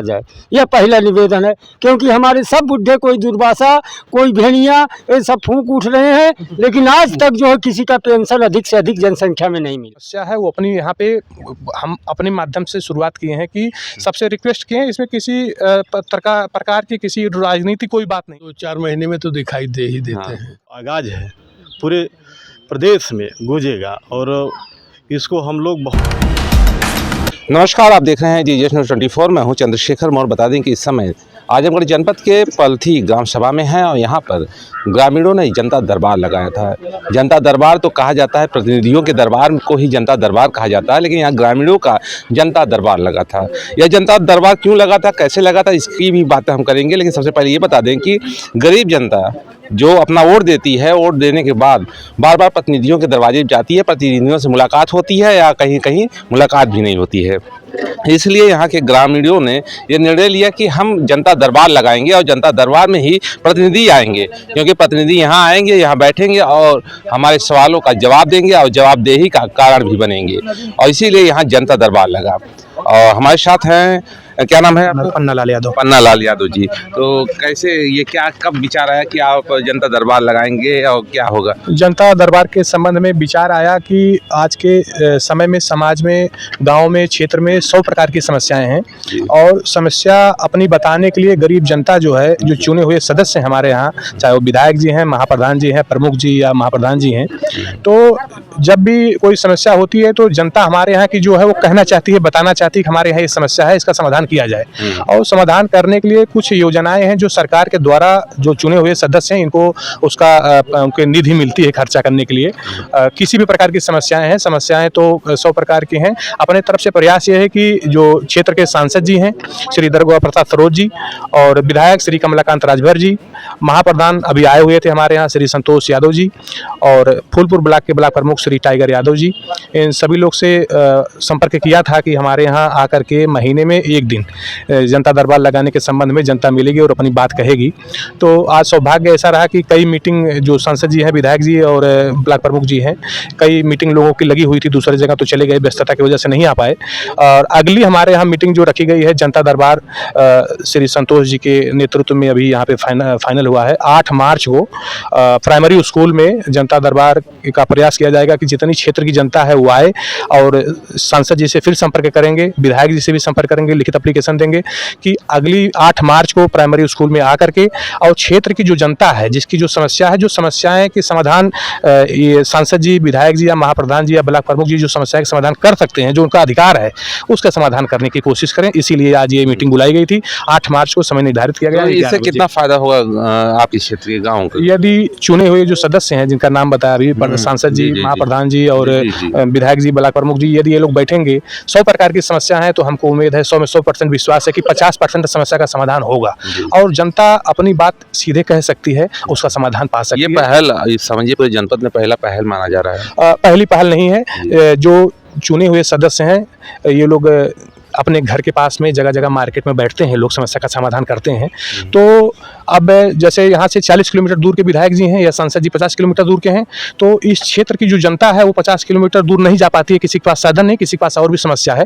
जाए, यह पहला निवेदन है। क्योंकि हमारे सब बुढ़े, कोई दुर्वासा, कोई भेड़िया, ये सब फूंक उठ रहे हैं, लेकिन आज तक जो है किसी का पेंशन अधिक से अधिक जनसंख्या में नहीं मिली। समस्या है वो अपनी यहाँ पे हम अपने माध्यम से शुरुआत किए हैं कि सबसे रिक्वेस्ट किए हैं, इसमें किसी प्रकार की किसी राजनीति कोई बात नहीं। 2-4 महीने में तो दिखाई दे ही देते हैं। आगाज है, पूरे प्रदेश में गूंजेगा और इसको हम लोग बहुत। नमस्कार, आप देख रहे हैं जीएस न्यूज़ 24। मैं हूं चंद्रशेखर मौर्य। बता दें कि इस समय आजमगढ़ जनपद के पलथी ग्राम सभा में हैं और यहां पर ग्रामीणों ने जनता दरबार लगाया था। जनता दरबार तो कहा जाता है, प्रतिनिधियों के दरबार को ही जनता दरबार कहा जाता है, लेकिन यहाँ ग्रामीणों का जनता दरबार लगा था। यह जनता दरबार क्यों लगा था, कैसे लगा था, इसकी भी बातें हम करेंगे। लेकिन सबसे पहले ये बता दें कि गरीब जनता जो अपना वोट देती है, वोट देने के बाद बार बार प्रतिनिधियों के दरवाजे जाती है, प्रतिनिधियों से मुलाकात होती है या कहीं कहीं मुलाकात भी नहीं होती है। इसलिए यहाँ के ग्रामीणों ने ये निर्णय लिया कि हम जनता दरबार लगाएंगे और जनता दरबार में ही प्रतिनिधि आएंगे, क्योंकि प्रतिनिधि यहाँ आएंगे, यहाँ बैठेंगे और हमारे सवालों का जवाब देंगे और जवाबदेही का कारण भी बनेंगे, और इसीलिए यहाँ जनता दरबार लगा। और हमारे साथ हैं, क्या नाम है आपका? पन्ना लाल यादव। पन्ना लाल यादव जी। तो कैसे ये क्या कब विचार आया कि आप जनता दरबार लगाएंगे और क्या होगा? जनता दरबार के संबंध में विचार आया कि आज के समय में समाज में, गांव में, क्षेत्र में 100 प्रकार की समस्याएं हैं, और समस्या अपनी बताने के लिए गरीब जनता जो है, जो चुने हुए सदस्य हमारे यहाँ, चाहे वो विधायक जी हैं, महाप्रधान जी हैं, प्रमुख जी या महाप्रधान जी हैं, तो जब भी कोई समस्या होती है तो जनता हमारे यहाँ की जो है वो कहना चाहती है, बताना चाहती है कि हमारे यहाँ ये समस्या है, इसका समाधान किया जाए। और समाधान करने के लिए कुछ योजनाएं हैं जो सरकार के द्वारा, जो चुने हुए सदस्य हैं, इनको उसका उनके निधि मिलती है खर्चा करने के लिए। किसी भी प्रकार की समस्याएं तो 100 प्रकार की हैं। अपने तरफ से प्रयास ये है कि जो क्षेत्र के सांसद जी हैं श्री दरगोहा प्रसाद सरोज जी, और विधायक श्री कमलाकांत राजभर जी, महाप्रधान अभी आए हुए थे हमारे यहाँ श्री संतोष यादव जी, और फूलपुर ब्लॉक के ब्लॉक प्रमुख श्री टाइगर यादव जी, इन सभी लोग से संपर्क किया था कि हमारे यहाँ आकर के महीने में एक दिन जनता दरबार लगाने के संबंध में जनता मिलेगी और अपनी बात कहेगी। तो आज सौभाग्य ऐसा रहा कि कई मीटिंग जो सांसद जी हैं, विधायक जी और ब्लॉक प्रमुख जी हैं, कई मीटिंग लोगों की लगी हुई थी, दूसरी जगह तो चले गए, व्यस्तता की वजह से नहीं आ पाए। और अगली हमारे यहाँ मीटिंग जो रखी गई है जनता दरबार श्री संतोष जी के नेतृत्व में अभी यहाँ पे फाइनल हुआ है। 8 मार्च को प्राइमरी स्कूल में जनता दरबार का प्रयास किया जाएगा कि जितनी क्षेत्र की जनता है वो आए, और सांसद जी से फिर संपर्क करेंगे, विधायक जी से भी संपर्क करेंगे, लिखित एप्लीकेशन देंगे कि अगली 8 मार्च को प्राइमरी स्कूल में आकर के और क्षेत्र की जो जनता है, जिसकी जो समस्या है, जो समस्याएं के समाधान ये सांसद जी, विधायक जी या महाप्रधान जी या ब्लॉक प्रमुख जी जो समस्या का समाधान कर सकते हैं, जो उनका अधिकार है, उसका समाधान करने की कोशिश करें। इसीलिए आज ये मीटिंग बुलाई गई थी। 8 मार्च को समय निर्धारित किया गया। तो इससे कितना फायदा होगा आपके क्षेत्रीय गाँव को? यदि चुने हुए जो सदस्य हैं, जिनका नाम बताया अभी, सांसद जी, महाप्रधान जी और विधायक जी, ब्लॉक प्रमुख जी, यदि ये लोग बैठेंगे, 100 प्रकार की समस्या है, तो हमको उम्मीद है, 100 में 100% विश्वास है कि 50% समस्या का समाधान होगा और जनता अपनी बात सीधे कह सकती है, उसका समाधान पा सकती है। ये पहल समझिए पूरे जनपद में पहला पहल माना जा रहा है। पहली पहल नहीं है। जो चुने हुए सदस्य हैं, ये लोग अपने घर के पास में जगह जगह मार्केट में बैठते हैं, लोग समस्या का समाधान करते हैं। तो अब जैसे यहाँ से 40 किलोमीटर दूर के विधायक जी हैं या सांसद जी 50 किलोमीटर दूर के हैं, तो इस क्षेत्र की जो जनता है वो 50 किलोमीटर दूर नहीं जा पाती है, किसी के पास साधन नहीं, किसी के पास और भी समस्या है,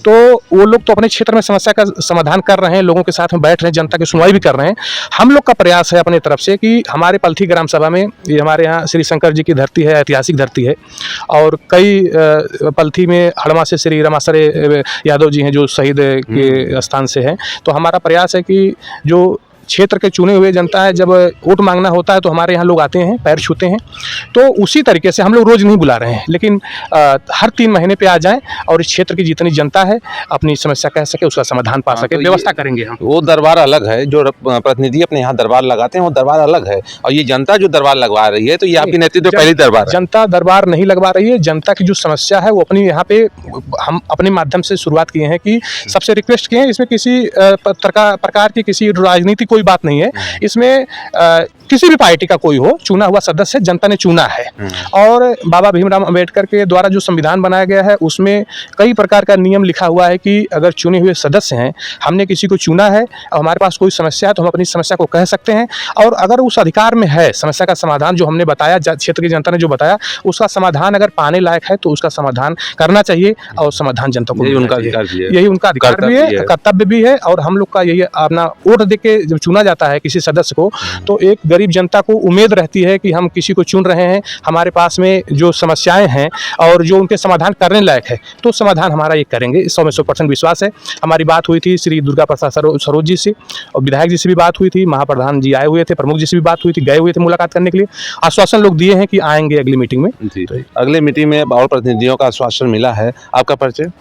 तो वो लोग तो अपने क्षेत्र में समस्या का समाधान कर रहे हैं, लोगों के साथ में बैठ रहे हैं, जनता की सुनवाई भी कर रहे हैं। हम लोग का प्रयास है अपनी तरफ से कि हमारे पलथी ग्राम सभा में, ये हमारे यहाँ श्री शंकर जी की धरती है, ऐतिहासिक धरती है, और कई पलथी में हड़मा से श्री रमासरे यादव जी हैं जो शहीद के स्थान से हैं। तो हमारा प्रयास है कि जो क्षेत्र के चुने हुए जनता है, जब वोट मांगना होता है तो हमारे यहाँ लोग आते हैं, पैर छूते हैं, तो उसी तरीके से हम लोग रोज़ नहीं बुला रहे हैं, लेकिन हर 3 महीने पे आ जाएं और इस क्षेत्र की जितनी जनता है अपनी समस्या कह सके, उसका समाधान पा सके, व्यवस्था करेंगे हम। वो दरबार अलग है, जो प्रतिनिधि अपने यहाँ दरबार लगाते हैं वो दरबार अलग है, और ये जनता जो दरबार लगवा रही है, तो ये आपकी नेतृत्व पहली दरबार है। जनता दरबार नहीं लगवा रही है। जनता की जो समस्या है वो अपनी यहाँ पे हम अपने माध्यम से शुरुआत किए हैं कि सबसे रिक्वेस्ट किए हैं, इसमें किसी प्रकार की किसी राजनीति कोई बात नहीं है। इसमें किसी भी पार्टी का कोई हो, चुना हुआ सदस्य जनता ने चुना है। और बाबा भीमराव अंबेडकर के द्वारा जो संविधान बनाया गया है उसमें कई प्रकार का नियम लिखा हुआ है कि अगर चुने हुए सदस्य हैं, हमने किसी को चुना है और हमारे पास कोई समस्या है तो हम अपनी समस्या को कह सकते हैं। और अगर उस अधिकार में है समस्या का समाधान, जो हमने बताया, क्षेत्र की जनता ने जो बताया, उसका समाधान अगर पाने लायक है तो उसका समाधान करना चाहिए और समाधान जनता को यही मिलना उनका चाहिए। अधिकार भी है। यही उनका अधिकार भी है, कर्तव्य भी है। और हम लोग का यही अपना वोट दे के जब चुना जाता है किसी सदस्य को, तो एक गरीब जनता को उम्मीद रहती है कि हम किसी को चुन रहे हैं, हमारे पास में जो समस्याएं हैं और जो उनके समाधान करने लायक है तो समाधान हमारा ये करेंगे। 100% विश्वास है। हमारी बात हुई थी श्री दुर्गा प्रसाद सरोज जी से, और विधायक जी से भी बात हुई थी, महाप्रधान जी आए हुए थे, प्रमुख जी से भी बात हुई थी, गए हुए थे मुलाकात करने के लिए। आश्वासन लोग दिए हैं कि आएंगे अगली मीटिंग में। जी, अगले मीटिंग में और प्रतिनिधियों का आश्वासन मिला है। आपका परिचय?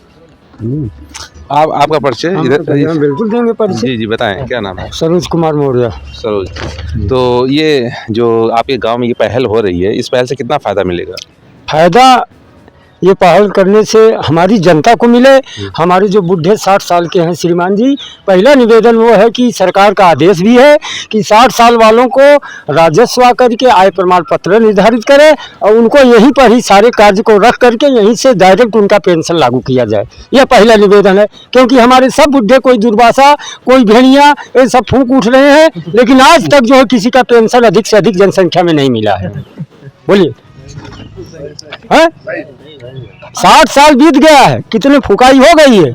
आपका परिचय इधर? बिल्कुल देंगे परिचय। जी जी, बताएं क्या नाम है? सरोज कुमार मौर्य। सरोज। तो ये जो आपके गांव में ये पहल हो रही है, इस पहल से कितना फायदा मिलेगा? फायदा ये पहल करने से हमारी जनता को मिले। हमारे जो बूढ़े 60 साल के हैं श्रीमान जी, पहला निवेदन वो है कि सरकार का आदेश भी है कि 60 साल वालों को राजस्व करके आय प्रमाण पत्र निर्धारित करें और उनको यहीं पर ही सारे कार्य को रख करके यहीं से डायरेक्ट उनका पेंशन लागू किया जाए। यह पहला निवेदन है, क्योंकि हमारे सब बुढ़े, कोई दुर्वासा, कोई भेड़िया, ये सब फूंक उठ रहे हैं, लेकिन आज तक जो है किसी का पेंशन अधिक से अधिक जनसंख्या में नहीं मिला है। बोलिए, 60 साल बीत गया है, कितनी फुकाई हो गई है,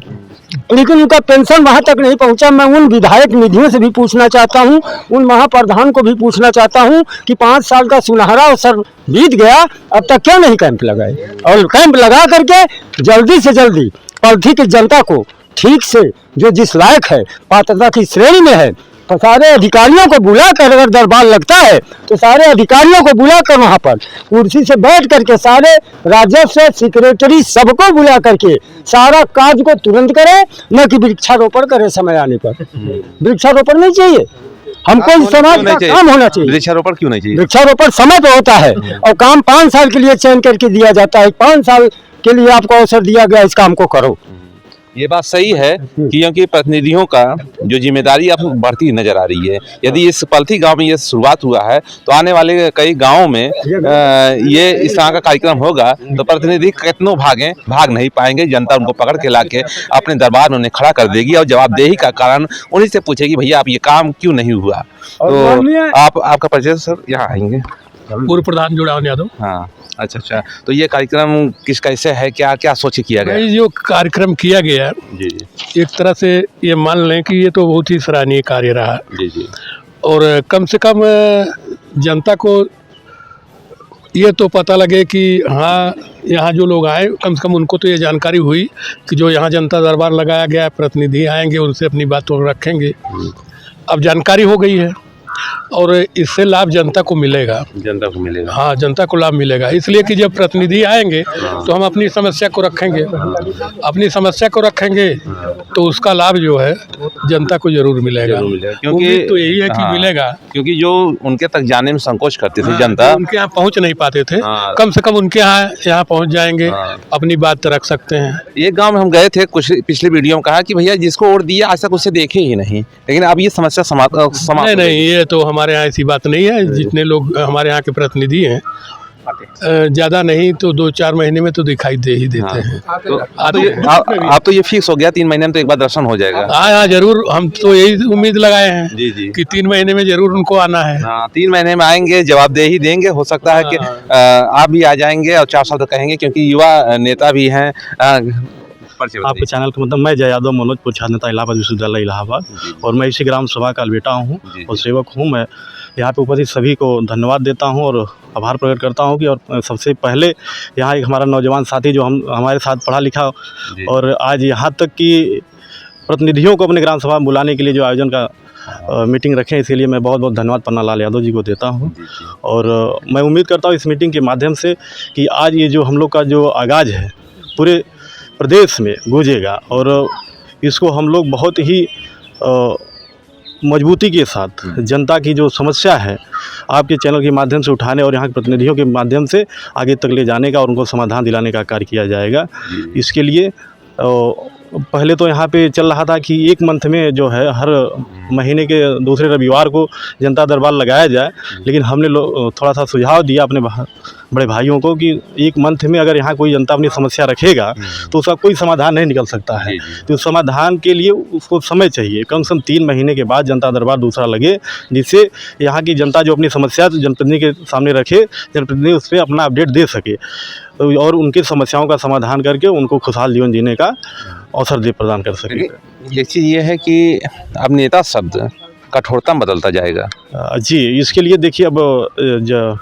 लेकिन उनका पेंशन वहां तक नहीं पहुंचा। मैं उन विधायक निधियों से भी पूछना चाहता हूं, उन महाप्रधान को भी पूछना चाहता हूं कि 5 साल का सुनहरा अवसर बीत गया, अब तक क्यों नहीं कैंप लगाए? और कैंप लगा करके जल्दी से जल्दी पलथी की जनता को ठीक से, जो जिस लायक है, पात्रता की श्रेणी में है, तो सारे अधिकारियों को बुलाकर, अगर दरबार लगता है तो सारे अधिकारियों को बुलाकर वहाँ पर कुर्सी से बैठ करके सारे राजस्व सेक्रेटरी सबको बुला करके सारा कार्य को तुरंत करे, न कि वृक्षारोपण करे समय आने पर। वृक्षारोपण नहीं चाहिए हमको, समाज का काम होना चाहिए। वृक्षारोपण क्यों नहीं चाहिए? वृक्षारोपण समय पे होता है और काम 5 साल के लिए चयन करके दिया जाता है। 5 साल के लिए आपको अवसर दिया गया, इस काम को करो। ये बात सही है क्योंकि प्रतिनिधियों का जो जिम्मेदारी अब बढ़ती नजर आ रही है। यदि इस पलथी गांव में ये शुरुआत हुआ है तो आने वाले कई गांवों में ये इस तरह का कार्यक्रम होगा तो प्रतिनिधि कितनों भाग नहीं पाएंगे। जनता उनको पकड़ के लाके अपने दरबार में उन्हें खड़ा कर देगी और जवाबदेही का कारण उन्हीं से पूछेगी, भैया आप ये काम क्यों नहीं हुआ। तो आपका परिचय सर? यहाँ आएंगे। पूर्व प्रधान जुड़ावन यादव। हाँ, अच्छा। तो ये कार्यक्रम किस कैसे है, क्या क्या सोच किया गया? जो कार्यक्रम किया गया, जी, एक तरह से ये मान लें कि ये तो बहुत ही सराहनीय कार्य रहा। जी। और कम से कम जनता को ये तो पता लगे कि हाँ, यहाँ जो लोग आए, कम से कम उनको तो ये जानकारी हुई कि जो यहाँ जनता दरबार लगाया गया है, प्रतिनिधि आएंगे, उनसे अपनी बातों रखेंगे। अब जानकारी हो गई है और इससे लाभ जनता को मिलेगा। हाँ, जनता को लाभ मिलेगा, इसलिए कि जब प्रतिनिधि आएंगे तो हम अपनी समस्या को रखेंगे, तो उसका लाभ जो है जनता को जरूर मिलेगा। क्योंकि तो यही है कि मिलेगा, क्योंकि जो उनके तक जाने में संकोच करती थी जनता, उनके यहाँ पहुँच नहीं पाते थे, कम से कम उनके यहाँ पहुँच जाएंगे, अपनी बात रख सकते हैं। एक गांव में हम गए थे, कुछ पिछले वीडियो में कहा कि भैया जिसको वोट दिया आज तक उसे देखे ही नहीं, लेकिन अब ये समस्या समाप्त नहीं, ये तो हमारे यहाँ ऐसी बात नहीं है। जितने लोग हमारे यहाँ के प्रतिनिधि हैं, ज़्यादा नहीं तो 2-4 महीने में तो दिखाई दे ही देते हैं। आप तो ये फिक्स हो गया 3 महीने में तो एक बार दर्शन हो जाएगा? हाँ, जरूर। हम तो यही उम्मीद लगाए हैं जी कि 3 महीने में जरूर उनको आना है। हाँ, 3 महीने में आएंगे, जवाबदेही देंगे। हो सकता है कि आप भी आ जाएंगे और 4 साल तक कहेंगे, क्योंकि युवा नेता भी हैं। आपके चैनल का मतलब, मैं जय यादव, मनोजपुर छात्र नेता, इलाहाबाद विश्वविद्यालय इलाहाबाद, और मैं इसी ग्राम सभा का बेटा हूँ और सेवक हूँ। मैं यहाँ पे उपस्थित सभी को धन्यवाद देता हूँ और आभार प्रकट करता हूँ कि और सबसे पहले यहाँ एक हमारा नौजवान साथी जो हमारे साथ पढ़ा लिखा और आज यहाँ तक कि प्रतिनिधियों को अपने ग्राम सभा में बुलाने के लिए जो आयोजन का मीटिंग रखें, इसके लिए मैं बहुत बहुत धन्यवाद पन्ना लाल यादव जी को देता हूँ। और मैं उम्मीद करता हूँ इस मीटिंग के माध्यम से कि आज ये जो हम लोग का जो आगाज़ है पूरे प्रदेश में गूंजेगा और इसको हम लोग बहुत ही मजबूती के साथ जनता की जो समस्या है आपके चैनल के माध्यम से उठाने और यहाँ के प्रतिनिधियों के माध्यम से आगे तक ले जाने का और उनको समाधान दिलाने का कार्य किया जाएगा। इसके लिए पहले तो यहाँ पे चल रहा था कि एक मंथ में जो है हर महीने के दूसरे रविवार को जनता दरबार लगाया जाए, लेकिन हमने थोड़ा सा सुझाव दिया अपने बड़े भाइयों को कि एक मंथ में अगर यहाँ कोई जनता अपनी समस्या रखेगा तो उसका कोई समाधान नहीं निकल सकता है। तो समाधान के लिए उसको समय चाहिए, कम से कम 3 महीने के बाद जनता दरबार दूसरा लगे, जिससे यहाँ की जनता जो अपनी समस्या जनप्रतिनिधि के सामने रखे, जनप्रतिनिधि उस पर अपना अपडेट दे सके और उनकी समस्याओं का समाधान करके उनको खुशहाल जीवन जीने का अवसर दे प्रदान कर सके। एक चीज़ ये है कि अब नेता शब्द कठोरता में बदलता जाएगा। जी, इसके लिए देखिए अब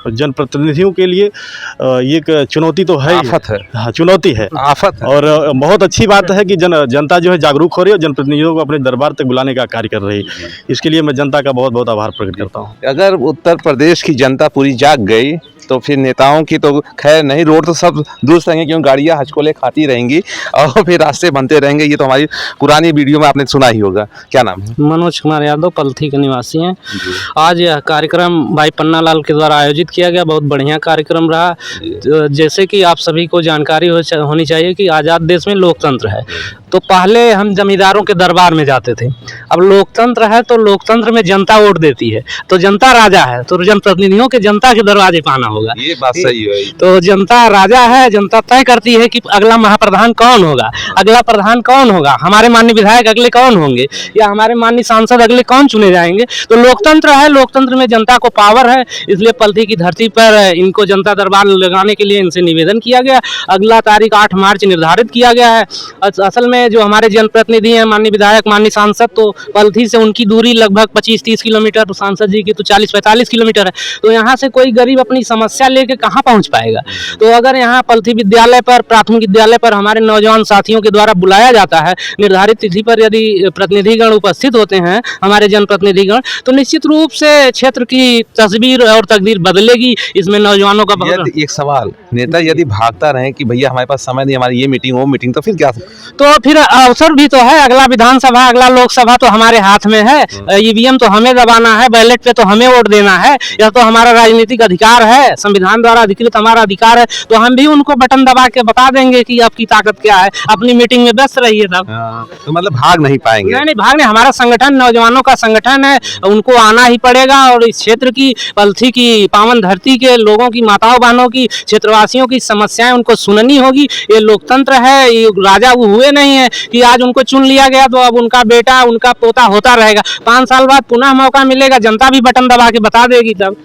जनप्रतिनिधियों के लिए एक चुनौती तो है, आफत है। हाँ, चुनौती है, आफत है। और बहुत अच्छी बात है कि जनता जो है जागरूक हो रही है और जनप्रतिनिधियों को अपने दरबार तक बुलाने का कार्य कर रही है। इसके लिए मैं जनता का बहुत बहुत आभार प्रकट करता हूँ। अगर उत्तर प्रदेश की जनता पूरी जाग गई तो फिर नेताओं की तो खैर नहीं, रोड तो सब दुरुस्त रहेंगे क्योंकि गाड़ियाँ हचकोले खाती रहेंगी और फिर रास्ते बनते रहेंगे। ये तो हमारी पुरानी वीडियो में आपने सुना ही होगा। क्या नाम है? मनोज कुमार यादव, पलथी के निवासी हैं। आज यह कार्यक्रम भाई पन्नालाल के द्वारा आयोजित किया गया, बहुत बढ़िया कार्यक्रम रहा। जैसे कि आप सभी को जानकारी होनी चाहिए कि आज़ाद देश में लोकतंत्र है, तो पहले हम जमींदारों के दरबार में जाते थे। अब लोकतंत्र है तो लोकतंत्र में जनता वोट देती है, तो जनता राजा है, तो जनप्रतिनिधियों के जनता के दरवाजे पे आना होगा। ये बात सही है। तो जनता राजा है, जनता तय करती है कि अगला महाप्रधान कौन होगा, अगला प्रधान कौन होगा, हमारे माननीय विधायक अगले कौन होंगे या हमारे माननीय सांसद अगले कौन चुने जाएंगे। तो लोकतंत्र है, लोकतंत्र में जनता को पावर है, इसलिए पलथी की धरती पर इनको जनता दरबार लगाने के लिए इनसे निवेदन किया गया। अगला तारीख 8 मार्च निर्धारित किया गया है। असल में जो हमारे जनप्रतिनिधि हैं, माननीय विधायक, माननीय सांसद, तो पलथी से उनकी दूरी लगभग 25-30 किलोमीटर, तो सांसद जी की तो 40-45 किलोमीटर है। तो यहाँ से कोई गरीब अपनी समस्या लेके कहाँ पहुँच पाएगा। तो अगर यहाँ पलथी विद्यालय पर, प्राथमिक विद्यालय पर हमारे नौजवान साथियों के द्वारा बुलाया जाता है, निर्धारित तिथि पर यदि प्रतिनिधिगण उपस्थित होते हैं, हमारे जनप्रतिनिधिगण, तो निश्चित रूप से क्षेत्र की तस्वीर और तकदीर बदलेगी। इसमें नौजवानों का एक सवाल, नेता यदि भागता रहे कि भैया हमारे पास समय नहीं, हमारी ये मीटिंग वो मीटिंग, तो फिर क्या? तो फिर अवसर भी तो है। अगला विधानसभा, अगला लोकसभा तो हमारे हाथ में है। ईवीएम तो हमें दबाना है, बैलेट पे तो हमें वोट देना है। यह तो हमारा राजनीतिक अधिकार है, संविधान द्वारा अधिकृत हमारा अधिकार है। तो हम भी उनको बटन दबा के बता देंगे कि आपकी ताकत क्या है, अपनी मीटिंग में व्यस्त रहिए। तब तो मतलब भाग नहीं पाएंगे? नहीं, भागने, हमारा संगठन नौजवानों का संगठन है, उनको आना ही पड़ेगा। और इस क्षेत्र की, पलथी की पावन धरती के लोगों की, माताओं बहनों की, क्षेत्रवासियों की समस्याएं उनको सुननी होगी। ये लोकतंत्र है, ये राजा वो हुए नहीं है कि आज उनको चुन लिया गया तो अब उनका बेटा, उनका पोता होता रहेगा। 5 साल बाद पुनः मौका मिलेगा, जनता भी बटन दबा के बता देगी। तब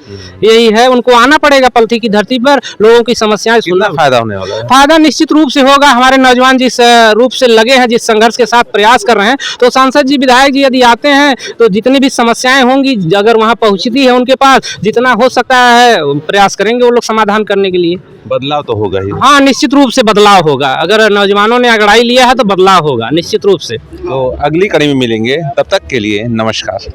यही है, उनको आना पड़ेगा पलथी की धरती पर, लोगों की समस्याएं सुनना। फायदा होने वाला है? फायदा निश्चित रूप से होगा। हमारे नौजवान जिस रूप से लगे हैं, जिस संघर्ष के साथ प्रयास कर रहे हैं, तो सांसद जी, विधायक जी यदि आते हैं तो जितनी भी समस्याएं होंगी, अगर वहां पहुंचती है उनके पास, जितना हो सकता है प्रयास करेंगे वो लोग समाधान करने के लिए। बदलाव तो होगा ही। हाँ, निश्चित रूप से बदलाव होगा। अगर नौजवानों ने अगड़ाई लिया है तो बदलाव होगा निश्चित रूप से। तो अगली कड़ी में मिलेंगे, तब तक के लिए नमस्कार।